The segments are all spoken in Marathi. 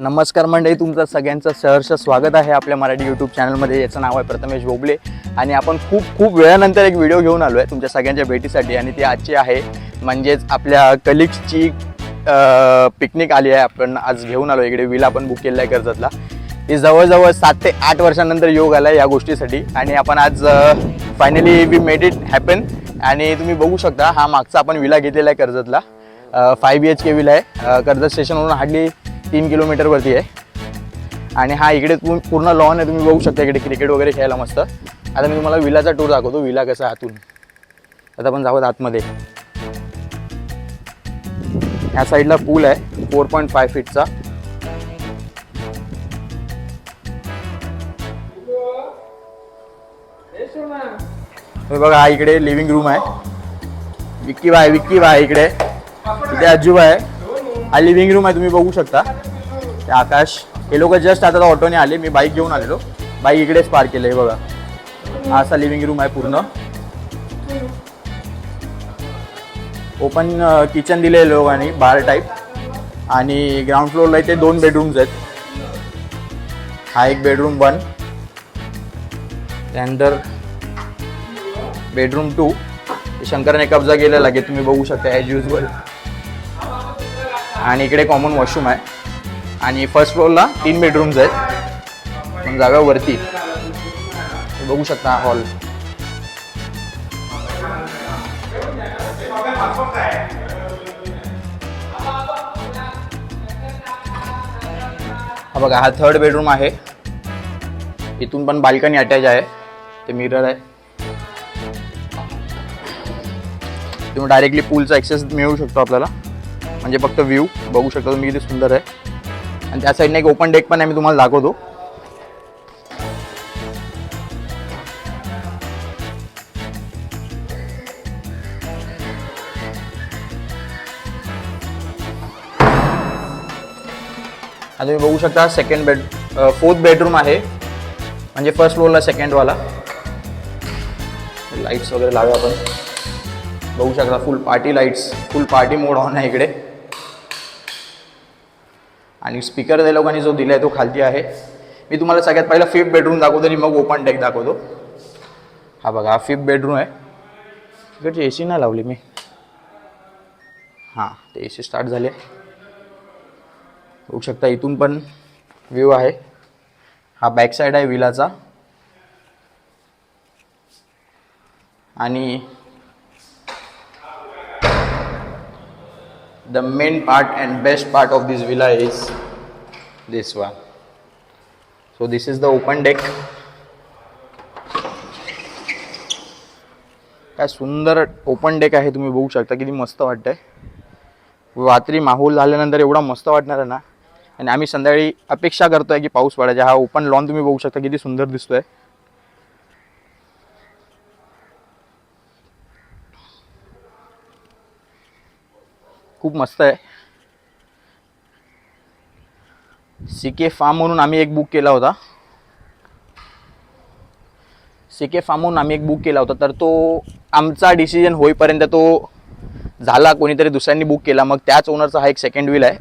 नमस्कार मंडळी, तुमचं सगळ्यांचं सहर्ष स्वागत आहे आपल्या मराठी यूट्यूब चॅनलमध्ये. याचं नाव आहे प्रथमेश बोबले आणि आपण खूप वेळानंतर एक व्हिडिओ घेऊन आलो आहे तुमच्या सगळ्यांच्या भेटीसाठी. आणि ती आजची आहे म्हणजेच आपल्या कलिग्सची पिकनिक आली आहे. आपण आज घेऊन आलो इकडे विला आपण बुक केलेला आहे कर्जतला. ती जवळजवळ 7 ते 8 वर्षांनंतर योग आला आहे या गोष्टीसाठी आणि आपण आज finally we made it happen. आणि तुम्ही बघू शकता हा मागचा आपण विला घेतलेला आहे कर्जतला. 5 BHK विला आहे. कर्जत स्टेशनवरून हार्डली 3 किलोमीटरवरती आहे. आणि हा इकडे पूर्ण लॉन आहे, तुम्ही बघू शकता. इकडे क्रिकेट वगैरे खेळायला मस्त. आता मी तुम्हाला विलाचा टूर दाखवतो, विला कसा आहे आतून. आता आपण जाऊयात आतमध्ये. या साईडला पूल आहे 4.5 फीटचा. बघा हा इकडे लिव्हिंग रूम आहे. विक्की बाय इकडे. इथे अज्जूबा आहे. हा लिव्हिंग रूम आहे, तुम्ही बघू शकता. ते आकाश हे लोक जस्ट आता ऑटोने आले, मी बाईक घेऊन आलेलो. बाईक इकडेच पार्क केलं आहे बघा. हा असा लिव्हिंग रूम आहे पूर्ण. ओपन किचन दिले लोकांनी बार टाईप. आणि ग्राउंड फ्लोअरला इथे 2 बेडरूम्स आहेत. हा एक बेडरूम 1, त्यानंतर बेडरूम 2. शंकरने कब्जा केलेला आहे, तुम्ही बघू शकता ॲज युजल. आणि इकडे कॉमन वॉशरूम आहे. आणि फर्स्ट फ्लोअरला 3 बेडरूम्स आहेत. मग जागा वरती बघू शकता हॉल. हा बघा हा 3rd बेडरूम आहे. इथून पण बाल्कनी अटॅच आहे. ते मिरर आहे. तुम्ही डायरेक्टली पूलचा ॲक्सेस मिळू शकतो आपल्याला. म्हणजे फक्त व्ह्यू बघू शकता तुम्ही, किती सुंदर आहे. आणि त्या साईडने एक ओपन डेक पण आहे, मी तुम्हाला दाखवतो. आता तुम्ही बघू शकता 4th बेडरूम आहे. म्हणजे फर्स्ट फ्लोअरला 2nd वाला. लाईट्स वगैरे लावूया आपण. बघू शकता फुल party lights, full party mode on आहे इकडे. आणि स्पीकर त्या लोकांनी जो दिला आहे तो खालती आहे. मी तुम्हाला सगळ्यात पहिला 5th बेडरूम दाखवतो आणि मग ओपन डेक दाखवतो. हा बघा हा 5th बेडरूम आहे. इकडची AC नाही लावली मी. हां ते AC स्टार्ट झाले. बघू शकता इथून पण व्ह्यू आहे. हा बॅक साईड आहे विलाचा. आणि the main part and best part of this villa is this one. So this is the open deck. काय सुंदर ओपन डेक आहे, तुम्ही बघू शकता किती मस्त वाटतंय. रात्री माहोल झाल्यानंतर एवढा मस्त वाटणार आहे ना. आणि आम्ही संध्याकाळी अपेक्षा करतोय की पाऊस पडायचा. हा ओपन लॉन तुम्ही बघू शकता किती सुंदर दिसतोय. खूप मस्त आहे. CK फार्म म्हणून आम्ही एक बुक केला होता. तर तो आमचा डिसिजन होईपर्यंत तो झाला, कोणीतरी दुसऱ्यांनी बुक केला. मग त्याच ओनरचा हा एक 2nd विला आहे,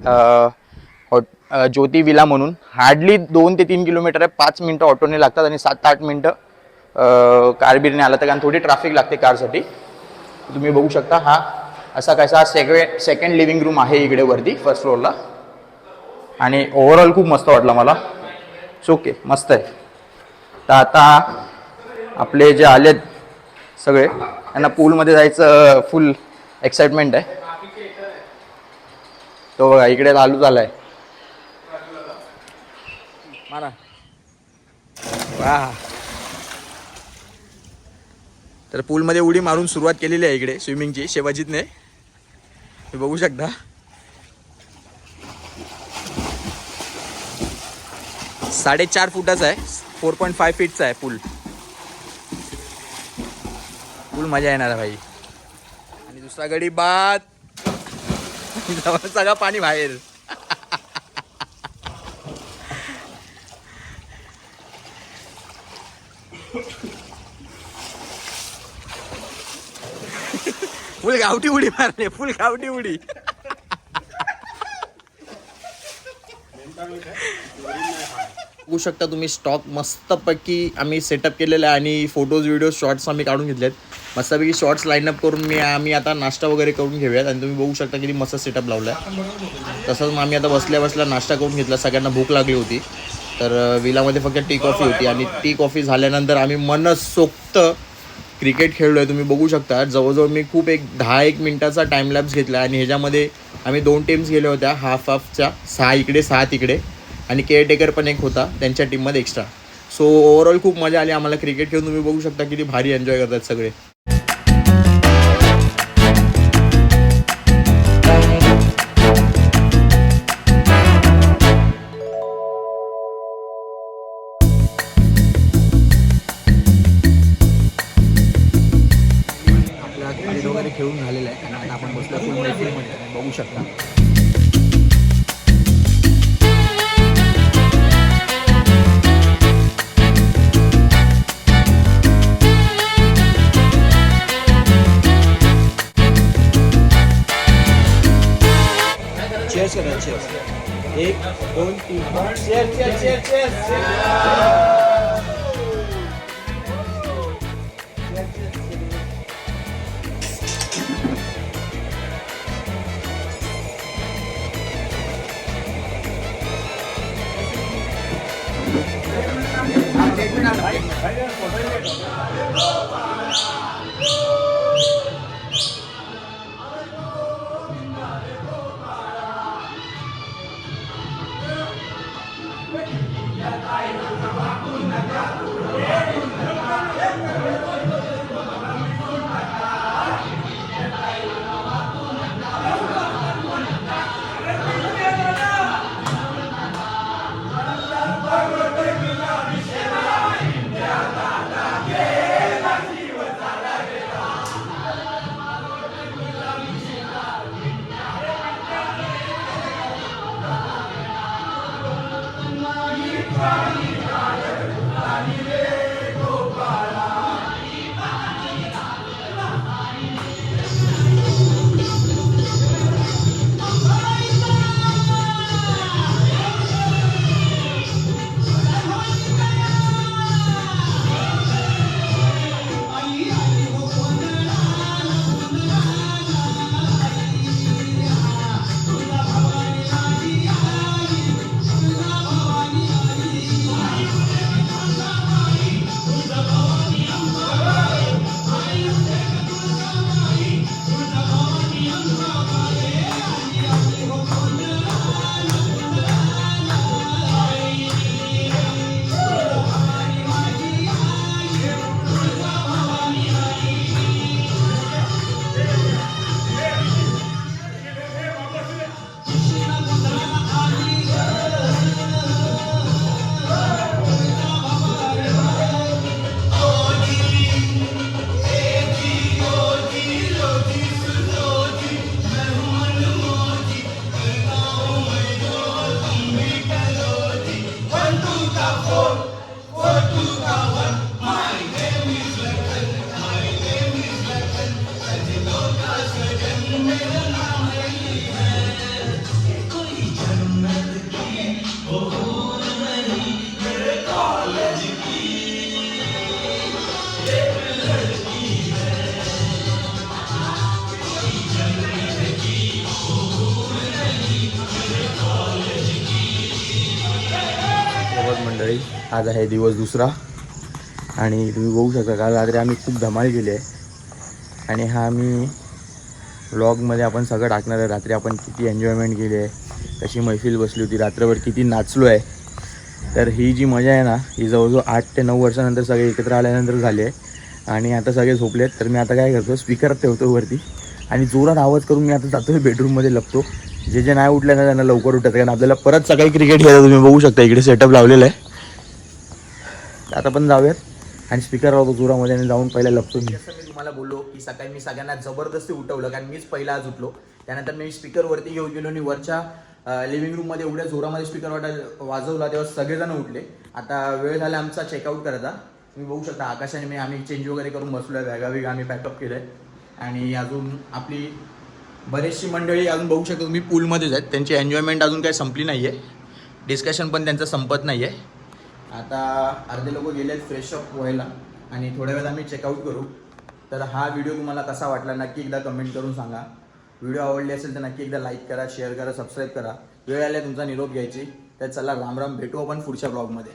ज्योती विला म्हणून. हार्डली 2 ते 3 किलोमीटर आहे. 5 मिनटं ऑटोने लागतात आणि 7 ते 8 मिनटं कारबीरने आला तर, कारण थोडी ट्रॅफिक लागते कारसाठी. तुम्ही बघू शकता हा असा कसा 2nd लिव्हिंग रूम आहे इकडे वरती फर्स्ट फ्लोअरला. आणि ओव्हरऑल खूप मस्त वाटलं मला. ओके मस्त आहे. तर आता आपले जे आलेत सगळे, त्यांना पूलमध्ये जायचं फुल एक्साइटमेंट आहे. तो बघा इकडे चालू झालाय. मारा वा. तर पूलमध्ये उडी मारून सुरुवात केलेली आहे इकडे स्विमिंगची शिवाजीतने. हे बघू शकता. साडेचार फुटाचा आहे. 4.5 फीटचा आहे पूल. फुल मजा येणार आहे भाई. आणि दुसरा गडी बाद सगळं पाणी बाहेर. फुल गावठी उडी मारले, फुल गावठी उडी. बघू शकता तुम्ही स्टॉक मस्तपैकी आम्ही सेटअप केलेला आहे आणि फोटोज व्हिडिओ शॉर्ट्स आम्ही काढून घेतलेत. मस्तपैकी शॉर्ट्स लाईनअप करून आम्ही आता नाश्ता वगैरे करून घेऊयात. आणि तुम्ही बघू शकता किती मस्त सेटअप लावला आहे. तसंच मग आम्ही आता बसल्या नाश्ता करून घेतला. सगळ्यांना भूक लागली होती तर विलामध्ये फक्त टी कॉफी होती आणि टी कॉफी झाल्यानंतर आम्ही मनसोक्त क्रिकेट खेळलो आहे. तुम्ही बघू शकता जवळजवळ मी खूप 10-1 मिनटाचा टाईमलॅप्स घेतला आणि ह्याच्यामध्ये आम्ही 2 टीम्स गेल्या होत्या हाफच्या 6 इकडे 6 तिकडे आणि केअरटेकर पण एक होता त्यांच्या टीममध्ये एक्स्ट्रा. सो ओव्हरऑल खूप मजा आली आम्हाला क्रिकेट खेळून. तुम्ही बघू शकता किती भारी एन्जॉय करतात सगळे. आपला क्रिकेट वगैरे खेळून झालेला आहे आणि आता आपण बसलो फुल मैफिलमध्ये बघू शकता. चेस करा चेस 1 2 3 चेस मंडळी आज आहे दिवस दुसरा आणि तुम्ही बघू शकता काल रात्री आम्ही खूप धमाल केली आहे आणि हा आम्ही व्लॉगमध्ये आपण सगळं टाकणार आहे. रात्री आपण किती एन्जॉयमेंट केली आहे, कशी मैफिल बसली होती, रात्रभर किती नाचलो आहे. तर ही जी मजा आहे ना ही जवळजवळ 8 ते 9 वर्षानंतर सगळे एकत्र आल्यानंतर झाली आहे. आणि आता सगळे झोपलेत तर मी आता काय करतो स्पीकर ठेवतो वरती आणि जोरात आवाज करून मी आता जातो बेडरूममध्ये लपतो. जे नाही उठले ना त्यांना लवकर उठतात कारण आपल्याला परत सकाळी क्रिकेट खेळायला. तुम्ही बघू शकता इकडे सेटअप लावलेलं आहे. आता पण जाऊयात आणि स्पीकर लावतो जोरामध्ये आणि जाऊन पहिला लपतो मी. असं मी तुम्हाला बोललो की सकाळी मी सगळ्यांना जबरदस्ती उठवलं कारण मीच पहिला आज उठलो. त्यानंतर मी स्पीकरवरती घेऊन गेलो आणि वरच्या लिव्हिंग रूममध्ये एवढ्या जोरामध्ये स्पीकर वाजवला तेव्हा सगळेजण उठले. आता वेळ झाला आमचा चेकआउट करायचा. तुम्ही बघू शकता आकाशाने मी आम्ही चेंज वगैरे करून बसलो आहे. बॅगा आम्ही पॅकअप केलं आहे आणि अजून आपली बरेचशी मंडळी अजून बघू शकता तुम्ही पूलमध्येच आहेत. त्यांची एन्जॉयमेंट अजून काही संपली नाही आहे. डिस्कशन पण त्यांचं संपत नाही आहे. आता अर्धे लोक गेलेत फ्रेश अप व्हायला आणि थोड्या वेळात आम्ही चेकआउट करू. तर हा व्हिडिओ तुम्हाला कसा वाटला नक्की एकदा कमेंट करून सांगा. व्हिडिओ आवडली असेल तर नक्की एकदा लाईक करा, शेअर करा, सबस्क्राईब करा. वेळ आल्या तुमचा निरोप घ्यायची. तर चला राम राम, भेटू आपण पुढच्या ब्लॉगमध्ये.